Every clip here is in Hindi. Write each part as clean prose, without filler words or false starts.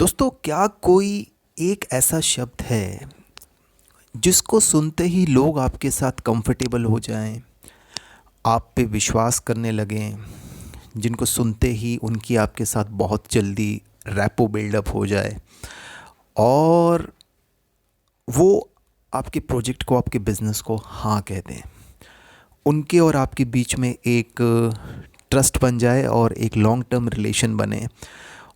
दोस्तों, क्या कोई एक ऐसा शब्द है जिसको सुनते ही लोग आपके साथ कंफर्टेबल हो जाएं, आप पे विश्वास करने लगें, जिनको सुनते ही उनकी आपके साथ बहुत जल्दी रैपो बिल्डअप हो जाए और वो आपके प्रोजेक्ट को, आपके बिज़नेस को हाँ कह दें, उनके और आपके बीच में एक ट्रस्ट बन जाए और एक लॉन्ग टर्म रिलेशन बने।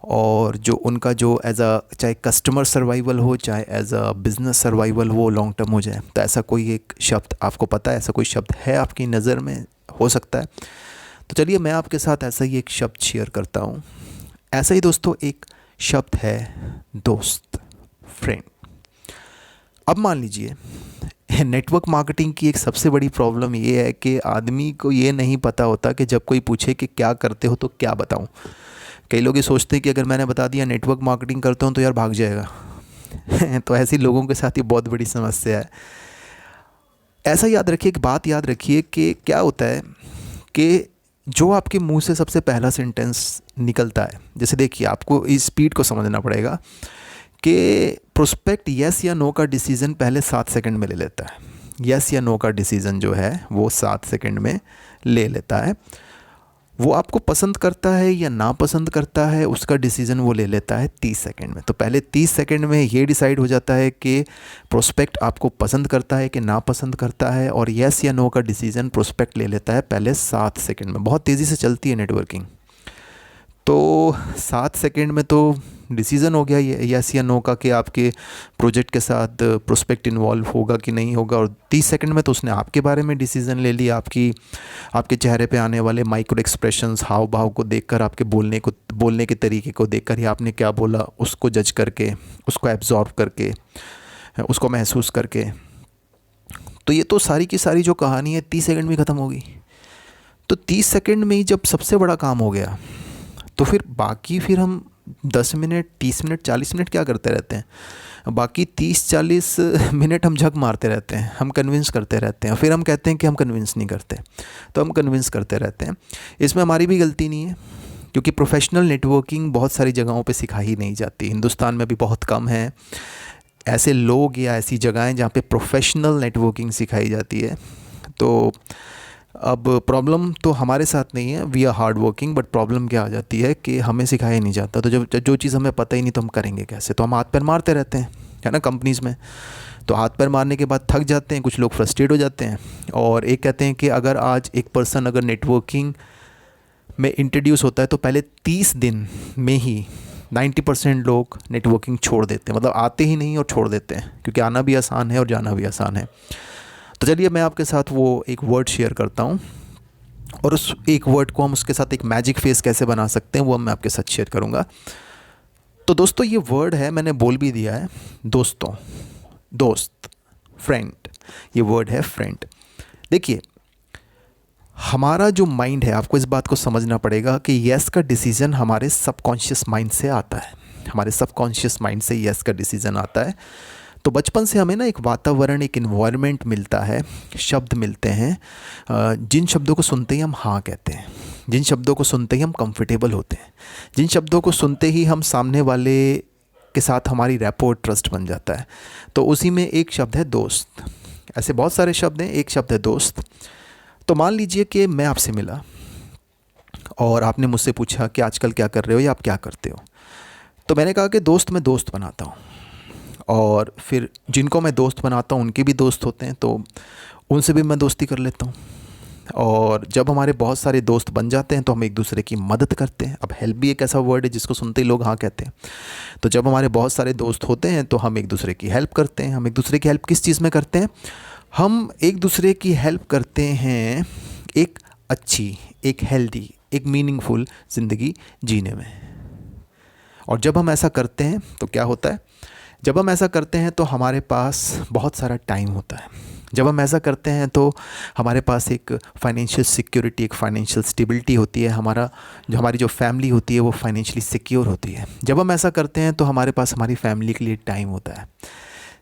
और जो उनका जो एज अ चाहे कस्टमर सर्वाइवल हो, चाहे एज अ बिज़नेस सर्वाइवल हो, लॉन्ग टर्म हो जाए। तो ऐसा कोई एक शब्द आपको पता है? ऐसा कोई शब्द है आपकी नज़र में? हो सकता है। तो चलिए मैं आपके साथ ऐसा ही एक शब्द शेयर करता हूँ। ऐसा ही दोस्तों एक शब्द है दोस्त, फ्रेंड। अब मान लीजिए नेटवर्क मार्केटिंग की एक सबसे बड़ी प्रॉब्लम ये है कि आदमी को ये नहीं पता होता कि जब कोई पूछे कि क्या करते हो तो क्या बताऊं। कई लोग ये सोचते हैं कि अगर मैंने बता दिया नेटवर्क मार्केटिंग करता हूं तो यार भाग जाएगा। तो ऐसे लोगों के साथ ये बहुत बड़ी समस्या है। ऐसा याद रखिए, एक बात याद रखिए कि क्या होता है कि जो आपके मुंह से सबसे पहला सेंटेंस निकलता है, जैसे देखिए आपको इस स्पीड को समझना पड़ेगा कि प्रोस्पेक्ट यस या नो का डिसीज़न पहले 7 सेकंड में ले लेता है। यस या नो का डिसीज़न जो है वो 7 सेकंड में ले लेता है। वो आपको पसंद करता है या ना पसंद करता है, उसका डिसीज़न वो ले लेता है 30 सेकंड में। तो पहले 30 सेकंड में ये डिसाइड हो जाता है कि प्रोस्पेक्ट आपको पसंद करता है कि ना पसंद करता है, और यस या नो का डिसीज़न प्रोस्पेक्ट ले लेता है पहले 7 सेकंड में। बहुत तेज़ी से चलती है नेटवर्किंग। तो 7 सेकंड में तो डिसीज़न हो गया ये यस या नो का कि आपके प्रोजेक्ट के साथ प्रोस्पेक्ट इन्वॉल्व होगा कि नहीं होगा, और 30 सेकंड में तो उसने आपके बारे में डिसीज़न ले लिया। आपके चेहरे पे आने वाले माइक्रो एक्सप्रेशंस, हाव भाव को देखकर, आपके बोलने के तरीके को देखकर ही आपने क्या बोला उसको जज करके, उसको एब्जॉर्व करके, उसको महसूस करके, तो ये तो सारी की सारी जो कहानी है 30 सेकंड में ख़त्म होगी। तो 30 सेकंड में ही जब सबसे बड़ा काम हो गया, तो फिर बाकी फिर हम 10 मिनट, 30 मिनट, 40 मिनट क्या करते रहते हैं? बाकी 30-40 मिनट हम झक मारते रहते हैं, हम कन्विंस करते रहते हैं, फिर हम कहते हैं कि हम कन्विंस नहीं करते, तो हम कन्विंस करते रहते हैं। इसमें हमारी भी गलती नहीं है, क्योंकि प्रोफेशनल नेटवर्किंग बहुत सारी जगहों पे सिखाई नहीं जाती। हिंदुस्तान में भी बहुत कम है ऐसे लोग या ऐसी जगहें जहाँ पे प्रोफेशनल नेटवर्किंग सिखाई जाती है। तो अब प्रॉब्लम तो हमारे साथ नहीं है, we are hard working, but problem क्या आ जाती है कि हमें सिखाया नहीं जाता। तो जब जो चीज़ हमें पता ही नहीं तो हम करेंगे कैसे? तो हम हाथ पैर मारते रहते हैं, है ना, कंपनीज़ में। तो हाथ पैर मारने के बाद थक जाते हैं, कुछ लोग फ्रस्ट्रेट हो जाते हैं, और एक कहते हैं कि अगर आज एक पर्सन अगर नेटवर्किंग में इंट्रोड्यूस होता है तो पहले 30 दिन में ही 90% लोग नेटवर्किंग छोड़ देते हैं, मतलब आते ही नहीं और छोड़ देते हैं, क्योंकि आना भी आसान है और जाना भी आसान है। तो चलिए मैं आपके साथ वो एक वर्ड शेयर करता हूँ, और उस एक वर्ड को हम उसके साथ एक मैजिक फेस कैसे बना सकते हैं वो मैं आपके साथ शेयर करूँगा। तो दोस्तों ये वर्ड है, मैंने बोल भी दिया है, दोस्तों, दोस्त, फ्रेंड। ये वर्ड है फ्रेंड। देखिए हमारा जो माइंड है, आपको इस बात को समझना पड़ेगा कि यस का डिसीज़न हमारे सबकॉन्शियस माइंड से आता है। हमारे सबकॉन्शियस माइंड से यस का डिसीज़न आता है। तो बचपन से हमें ना एक वातावरण, एक इन्वायरमेंट मिलता है, शब्द मिलते हैं, जिन शब्दों को सुनते ही हम हाँ कहते हैं, जिन शब्दों को सुनते ही हम कंफर्टेबल होते हैं, जिन शब्दों को सुनते ही हम सामने वाले के साथ हमारी रैपो और ट्रस्ट बन जाता है। तो उसी में एक शब्द है दोस्त। ऐसे बहुत सारे शब्द हैं, एक शब्द है दोस्त। तो मान लीजिए कि मैं आपसे मिला और आपने मुझसे पूछा कि आजकल क्या कर रहे हो या आप क्या करते हो। तो मैंने कहा कि दोस्त, मैं दोस्त बनाता हूँ, और फिर जिनको मैं दोस्त बनाता हूँ उनके भी दोस्त होते हैं, तो उनसे भी मैं दोस्ती कर लेता हूँ। और जब हमारे बहुत सारे दोस्त बन जाते हैं तो हम एक दूसरे की मदद करते हैं। अब हेल्प भी एक ऐसा वर्ड है जिसको सुनते ही लोग हाँ कहते हैं। तो जब हमारे बहुत सारे दोस्त होते हैं तो हम एक दूसरे की हेल्प करते हैं। हम एक दूसरे की हेल्प किस चीज़ में करते हैं? हम एक दूसरे की हेल्प करते हैं एक अच्छी, एक हेल्दी, एक मीनिंगफुल ज़िंदगी जीने में। और जब हम ऐसा करते हैं तो क्या होता है? जब हम ऐसा करते हैं तो हमारे पास बहुत सारा टाइम होता है। जब हम ऐसा करते हैं तो हमारे पास एक फाइनेंशियल सिक्योरिटी, एक फाइनेंशियल स्टेबिलिटी होती है। हमारी जो फैमिली होती है वो फाइनेंशियली सिक्योर होती है। जब हम ऐसा करते हैं तो हमारे पास हमारी फैमिली के लिए टाइम होता है।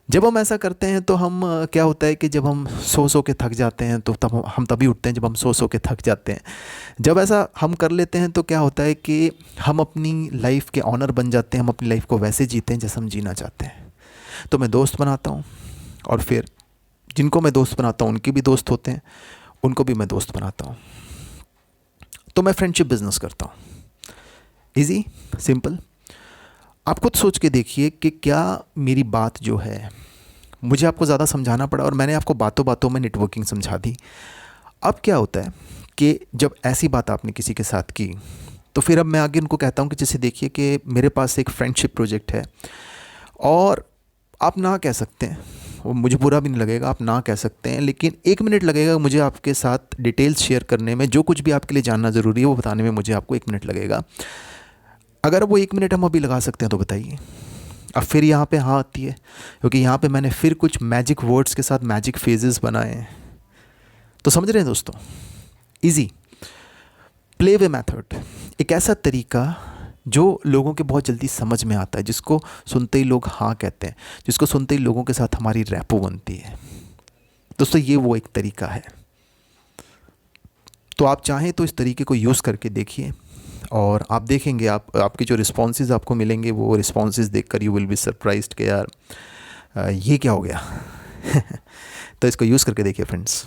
जब हम ऐसा करते हैं तो हम क्या होता है कि जब हम सो के थक जाते हैं तो तब हम तभी उठते हैं जब हम सो के थक जाते हैं। जब ऐसा हम कर लेते हैं तो क्या होता है कि हम अपनी लाइफ के ऑनर बन जाते हैं, हम अपनी लाइफ को वैसे जीते हैं जैसे हम जीना चाहते हैं। तो मैं दोस्त बनाता हूँ, और फिर जिनको मैं दोस्त बनाता हूँ उनके भी दोस्त होते हैं, उनको भी मैं दोस्त बनाता हूँ। तो मैं फ्रेंडशिप बिजनेस करता हूँ। Easy, simple. आप खुद सोच के देखिए कि क्या मेरी बात जो है, मुझे आपको ज़्यादा समझाना पड़ा और मैंने आपको बातों बातों में नेटवर्किंग समझा दी। अब क्या होता है कि जब ऐसी बात आपने किसी के साथ की, तो फिर अब मैं आगे उनको कहता हूँ कि जैसे देखिए कि मेरे पास एक फ्रेंडशिप प्रोजेक्ट है, और आप ना कह सकते हैं, वो मुझे बुरा भी नहीं लगेगा, आप ना कह सकते हैं, लेकिन 1 मिनट लगेगा मुझे आपके साथ डिटेल्स शेयर करने में। जो कुछ भी आपके लिए जानना ज़रूरी है वो बताने में मुझे आपको 1 मिनट लगेगा। अगर वो 1 मिनट हम अभी लगा सकते हैं तो बताइए। अब फिर यहाँ पे हाँ आती है, क्योंकि यहाँ पे मैंने फिर कुछ मैजिक वर्ड्स के साथ मैजिक फेजेस बनाए हैं। तो समझ रहे हैं दोस्तों, इजी प्ले वे मेथड, एक ऐसा तरीका जो लोगों के बहुत जल्दी समझ में आता है, जिसको सुनते ही लोग हाँ कहते हैं, जिसको सुनते ही लोगों के साथ हमारी रैपो बनती है। दोस्तों ये वो एक तरीका है। तो आप चाहें तो इस तरीके को यूज़ करके देखिए, और आप देखेंगे आपके जो रिस्पॉन्सेज आपको मिलेंगे, वो रिस्पॉन्सेज देखकर यू विल बी सरप्राइज्ड कि यार ये क्या हो गया। तो इसको यूज़ करके देखिए फ्रेंड्स।